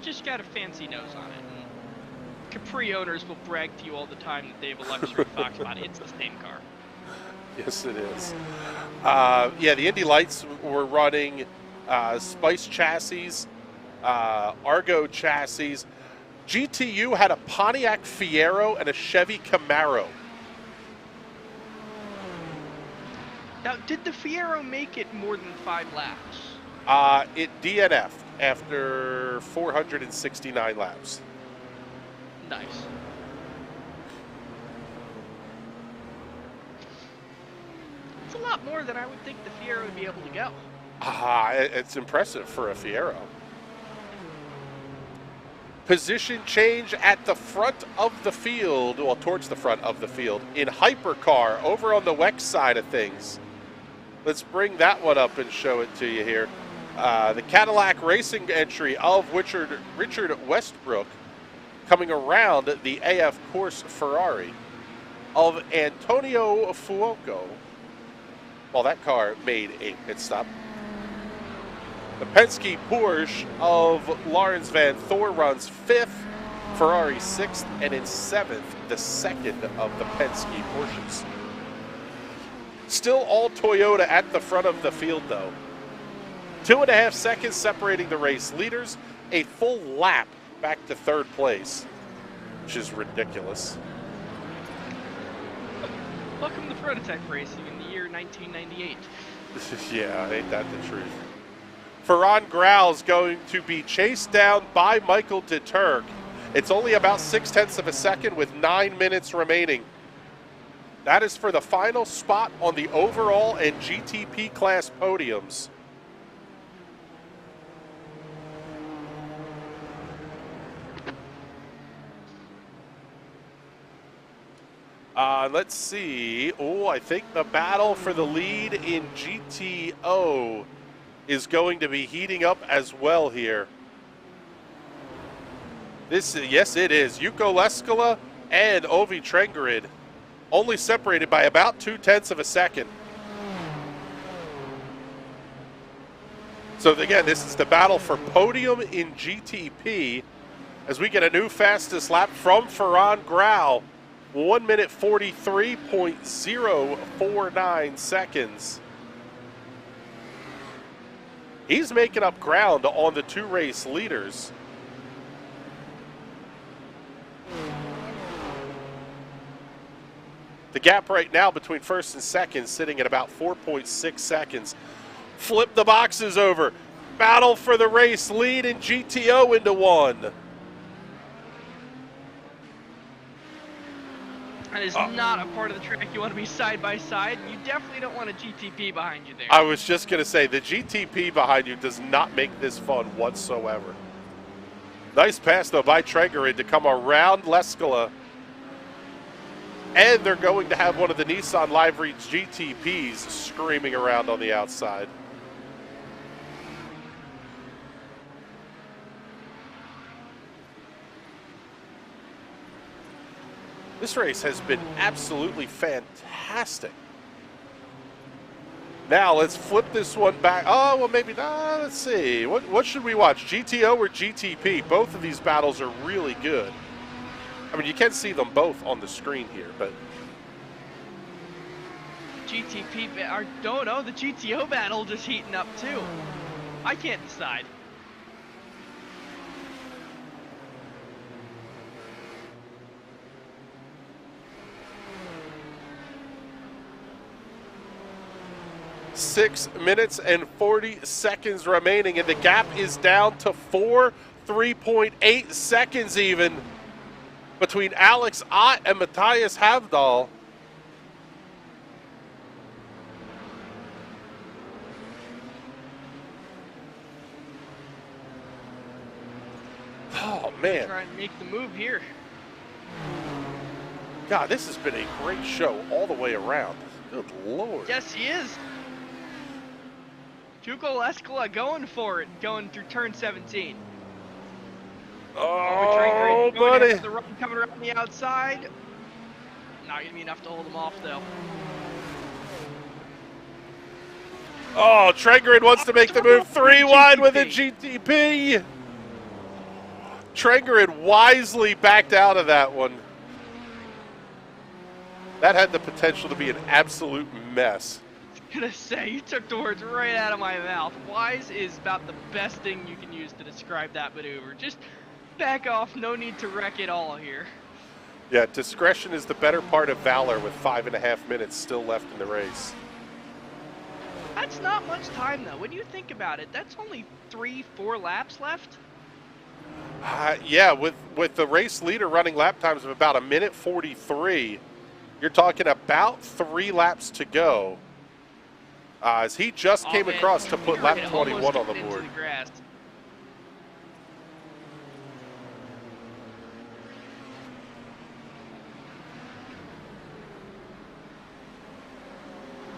Just got a fancy nose on it. And Capri owners will brag to you all the time that they have a luxury Fox body. It's the same car.
Yes, it is. Yeah, the Indy Lights were running Spice chassis, Argo chassis. GTU had a Pontiac Fiero and a Chevy Camaro.
Now, did the Fiero make it more than 5 laps?
It DNF'd after 469 laps.
Nice. It's a lot more than I would think the Fiero would be able to go.
It's impressive for a Fiero. Position change at the front of the field, well, towards the front of the field, in Hypercar, over on the WEX side of things. Let's bring that one up and show it to you here. The Cadillac Racing entry of Richard Westbrook coming around the AF Course Ferrari of Antonio Fuoco. Well, that car made a pit stop. The Penske Porsche of Lawrence Van Thor runs 5th, Ferrari 6th, and in 7th, the second of the Penske Porsches. Still all Toyota at the front of the field, though. 2.5 seconds separating the race leaders, a full lap back to 3rd place, which is ridiculous.
Welcome to prototype racing in the year 1998.
Yeah, ain't that the truth. Ferran Grau's going to be chased down by Michael de Turk. It's only about 0.6 of a second with 9 minutes remaining. That is for the final spot on the overall and GTP class podiums. Let's see. Oh, I think the battle for the lead in GTO is going to be heating up as well here. Yes, it is. Yuko Leskola and Ovi Trengarid only separated by about 0.2 of a second. So again, this is the battle for podium in GTP as we get a new fastest lap from Ferran Grau. 1 minute 43.049 seconds. He's making up ground on the 2 race leaders. The gap right now between 1st and 2nd sitting at about 4.6 seconds. Flip the boxes over. Battle for the race lead in GTO into 1.
That is not a part of the track you want to be side by side. You definitely don't want a GTP behind you there.
I was just going to say, the GTP behind you does not make this fun whatsoever. Nice pass, though, by Trengarid to come around Leskola. And they're going to have one of the Nissan Live Reach GTPs screaming around on the outside. This race has been absolutely fantastic. Now let's flip this one back. Oh, well, maybe not. Let's see. What should we watch, GTO or GTP? Both of these battles are really good. I mean, you can see them both on the screen here, but
GTP, don't know, the GTO battle just heating up too. I can't decide.
Six minutes and 40 seconds remaining, and the gap is down to 3.8 seconds even between Alex Ott and Matthias Havdahl. Oh, man.
Try and make the move here.
God, this has been a great show all the way around. Good Lord.
Yes, he is. Yuko Leskola going for it, going through turn 17.
Oh, buddy.
The run coming around the outside. Not going to be enough to hold him off, though.
Oh, Trengarid wants to make the move 3 wide with a GTP. Trenger had wisely backed out of that one. That had the potential to be an absolute mess.
I was gonna say, you took the words right out of my mouth. Wise is about the best thing you can use to describe that maneuver. Just back off, no need to wreck it all here.
Yeah, discretion is the better part of valor with 5.5 minutes still left in the race.
That's not much time though. When you think about it, that's only 3-4 laps left.
Yeah, with the race leader running lap times of about 1:43, you're talking about 3 laps to go. As he just came across to put lap 21 on the board.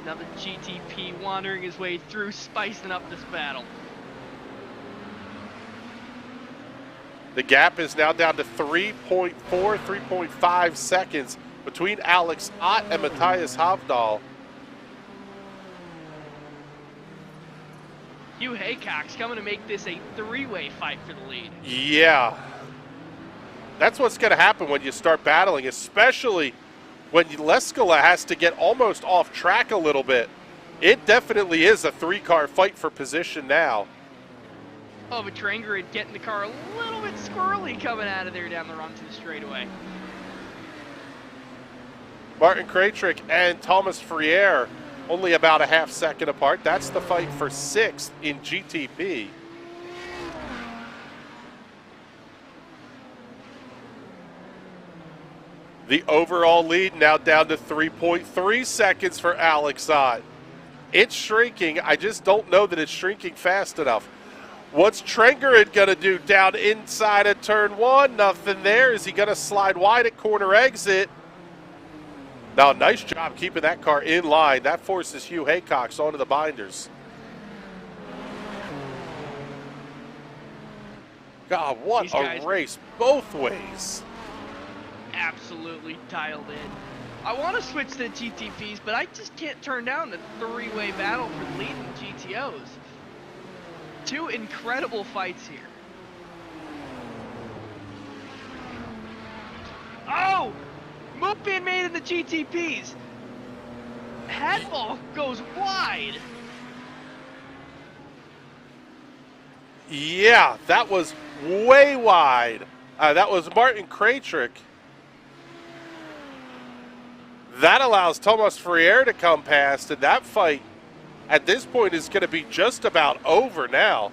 Another GTP wandering his way through, spicing up this battle.
The gap is now down to 3.4, 3.5 seconds between Alex Ott and Matthias Havdahl.
Hugh Haycock's coming to make this a 3-way fight for the lead.
Yeah. That's what's going to happen when you start battling, especially when Leskala has to get almost off track a little bit. It definitely is a 3-car fight for position now.
Oh, but Trenger had getting the car a little bit squirrely coming out of there down the run to the straightaway.
Martin Krajcik and Thomas Friere only about a half second apart. That's the fight for 6th in GTP. The overall lead now down to 3.3 seconds for Alex Ott. It's shrinking. I just don't know that it's shrinking fast enough. What's Trenger going to do down inside of turn 1? Nothing there. Is he going to slide wide at corner exit? Now, nice job keeping that car in line. That forces Hugh Haycock onto the binders. God, what a race both ways.
Absolutely dialed in. I want to switch to the GTPs, but I just can't turn down the 3-way battle for the lead in the GTOs. 2 incredible fights here. Oh! Move being made in the GTPs. Headball goes wide.
Yeah, that was way wide. That was Martin Krajcik. That allows Thomas Friere to come past, and that fight at this point is going to be just about over now.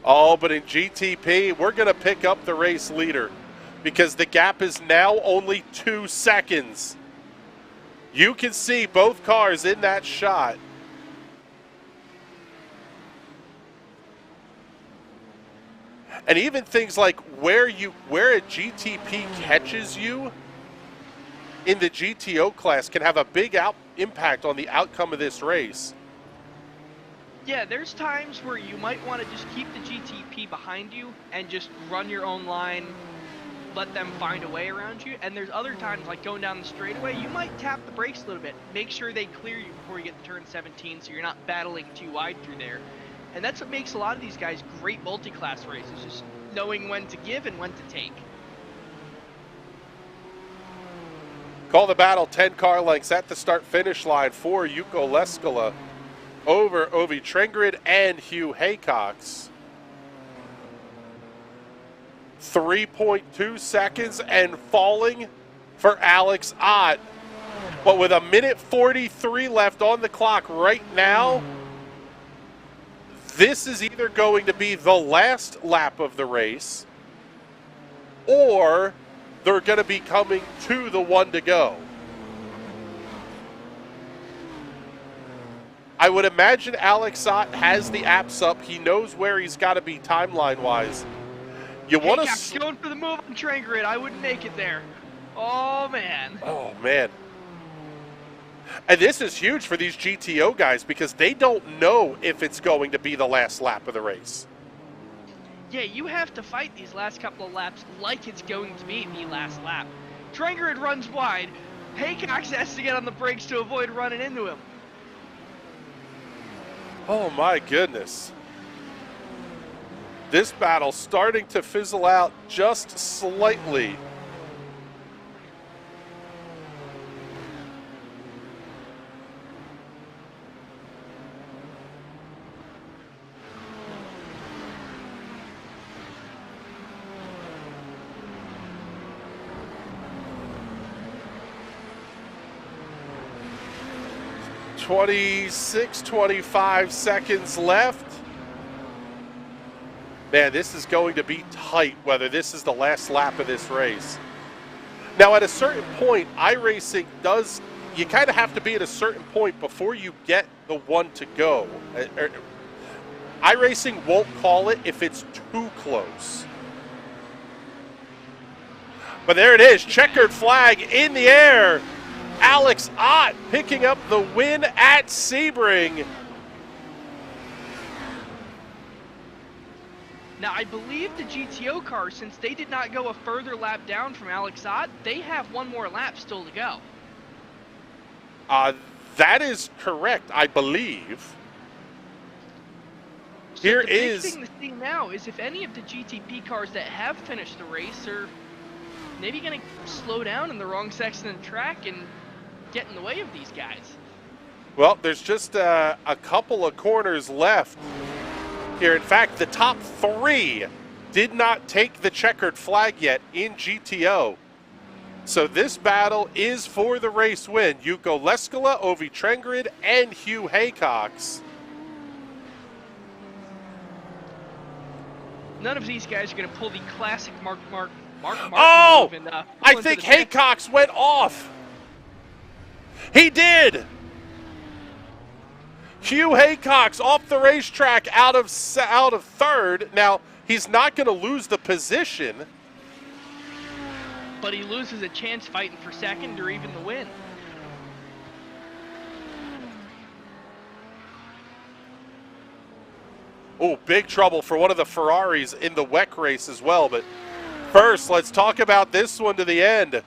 Oh, but in GTP, we're going to pick up the race leader because the gap is now only 2 seconds. You can see both cars in that shot. And even things like where a GTP catches you in the GTO class can have a big impact on the outcome of this race.
Yeah, there's times where you might want to just keep the GTP behind you and just run your own line, let them find a way around you. And there's other times, like going down the straightaway, you might tap the brakes a little bit. Make sure they clear you before you get to turn 17 so you're not battling too wide through there. And that's what makes a lot of these guys great multi-class races, just knowing when to give and when to take.
Call the battle, 10 car lengths at the start-finish line for Jukka Leskala over Ovi Trengrid and Hugh Haycock. 3.2 seconds and falling for Alex Ott. But with 1:43 left on the clock right now, this is either going to be the last lap of the race or they're going to be coming to the 1 to go. I would imagine Alex Ott has the apps up. He knows where he's got to be timeline-wise. You want to
going for the move on train grid. I wouldn't make it there. Oh, man.
Oh, man. And this is huge for these GTO guys because they don't know if it's going to be the last lap of the race.
Yeah, you have to fight these last couple of laps like it's going to be the last lap. Trengrid runs wide. Haycock has to get on the brakes to avoid running into him.
Oh, my goodness. This battle starting to fizzle out just slightly. $26-25 seconds left. Man, this is going to be tight, whether this is the last lap of this race. Now, at a certain point, iRacing does, you kind of have to be at a certain point before you get the one to go. iRacing won't call it if it's too close. But there it is, checkered flag in the air. Alex Ott picking up the win at Sebring.
Now, I believe the GTO car, since they did not go a further lap down from Alex Ott, they have one more lap still to go.
That is correct, I believe.
So
Here
the big
is
thing to see now is if any of the GTP cars that have finished the race are maybe going to slow down in the wrong section of the track and get in the way of these guys.
Well, there's just a couple of corners left here. In fact, the top three did not take the checkered flag yet in GTO. So this battle is for the race win. Yuko Leskola, Ovi Trengrid, and Hugh Haycox.
None of these guys are going to pull the classic Mark Martin
Oh!
move and
I
pull into
think
the pits.
Haycox went off. He did. Hugh Haycox off the racetrack out of third. Now, he's not going to lose the position.
But he loses a chance fighting for second or even the win.
Oh, big trouble for one of the Ferraris in the WEC race as well. But first, let's talk about this one to the end.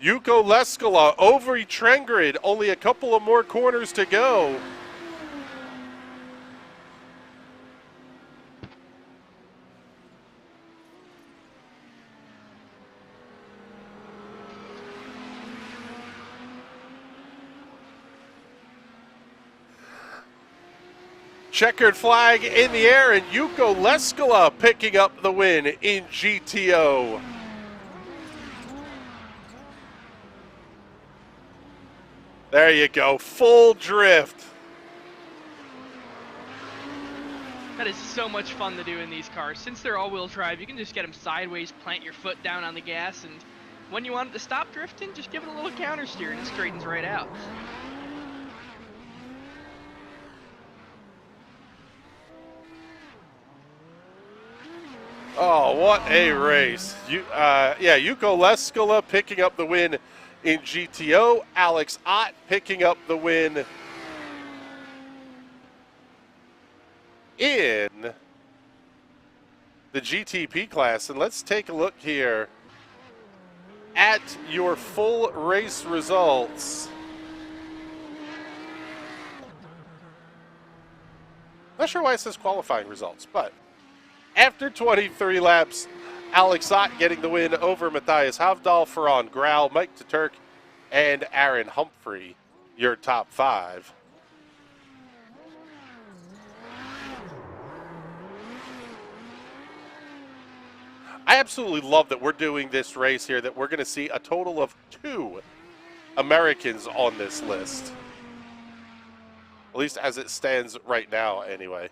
Yuko Leskola, Ovi Trengrid, only a couple of more corners to go. Checkered flag in the air, and Yuko Leskola picking up the win in GTO. There you go, full drift.
That is so much fun to do in these cars. Since they're all-wheel drive, you can just get them sideways, plant your foot down on the gas, and when you want it to stop drifting, just give it a little counter steer and it straightens right out.
Oh, what a race. Yuko Leskola picking up the win in GTO. Alex Ott picking up the win in the GTP class. And let's take a look here at your full race results. Not sure why it says qualifying results, but after 23 laps, Alex Ott getting the win over Matthias Havdahl, Ferran Grau, Mike Taturk, and Aaron Humphrey, your top five. I absolutely love that we're doing this race here, that we're going to see a total of 2 Americans on this list. At least as it stands right now, anyway.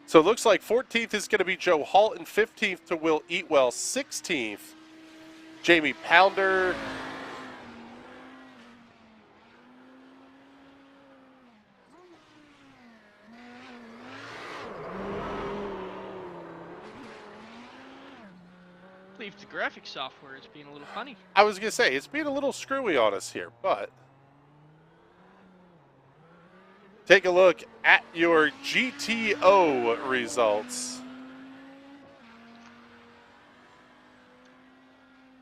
So it looks like 14th is going to be Joe Halton, 15th to Will Eatwell, 16th, Jamie Pounder.
I believe the graphics software is being a little funny.
I was going to say, it's being a little screwy on us here, but take a look at your GTO results.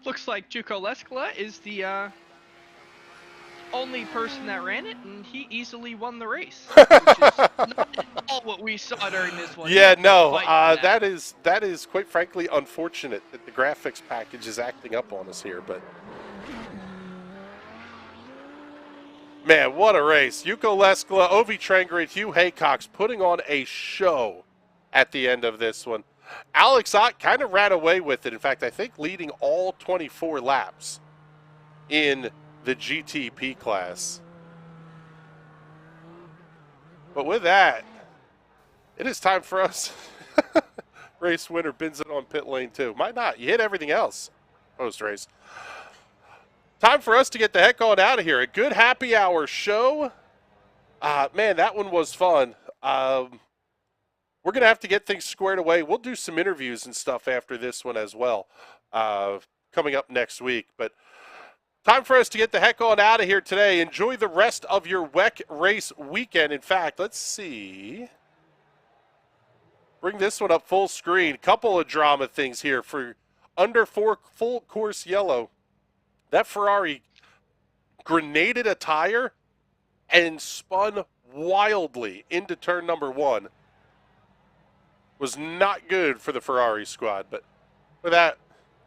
Looks like Yuko Leskola is the only person that ran it, and he easily won the race, which is not at all what we saw during this one.
Yeah,
He
no,
fight back.
that is quite frankly unfortunate that the graphics package is acting up on us here, but man, what a race. Yuko Leskla, Ovi Trenger, and Hugh Haycox putting on a show at the end of this one. Alex Ott kind of ran away with it. In fact, I think leading all 24 laps in the GTP class. But with that, it is time for us. Race winner bins it on pit lane 2. Might not. You hit everything else post-race. Time for us to get the heck on out of here. A good happy hour show. Man, that one was fun. We're going to have to get things squared away. We'll do some interviews and stuff after this one as well, coming up next week. But time for us to get the heck on out of here today. Enjoy the rest of your WEC race weekend. In fact, let's see. Bring this one up full screen. Couple of drama things here for under 4 full course yellow. That Ferrari grenaded a tire and spun wildly into turn number 1. Was not good for the Ferrari squad, but with that,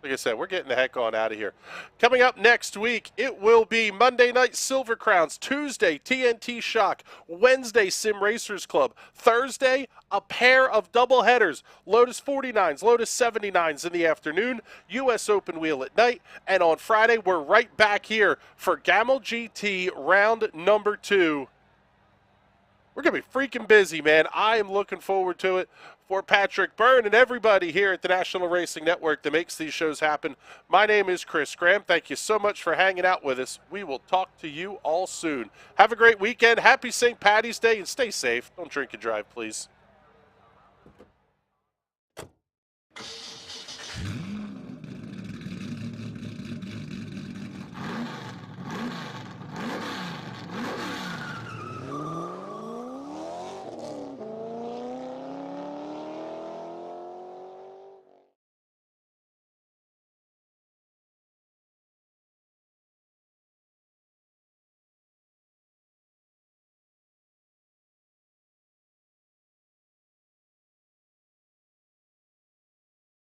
like I said, we're getting the heck on out of here. Coming up next week, it will be Monday Night Silver Crowns, Tuesday, TNT Shock, Wednesday, Sim Racers Club, Thursday, a pair of double headers, Lotus 49s, Lotus 79s in the afternoon, U.S. Open Wheel at night, and on Friday, we're right back here for Kamel GT round number 2. We're going to be freaking busy, man. I am looking forward to it. For Patrick Byrne and everybody here at the National Racing Network that makes these shows happen, my name is Chris Graham. Thank you so much for hanging out with us. We will talk to you all soon. Have a great weekend. Happy St. Paddy's Day, and stay safe. Don't drink and drive, please.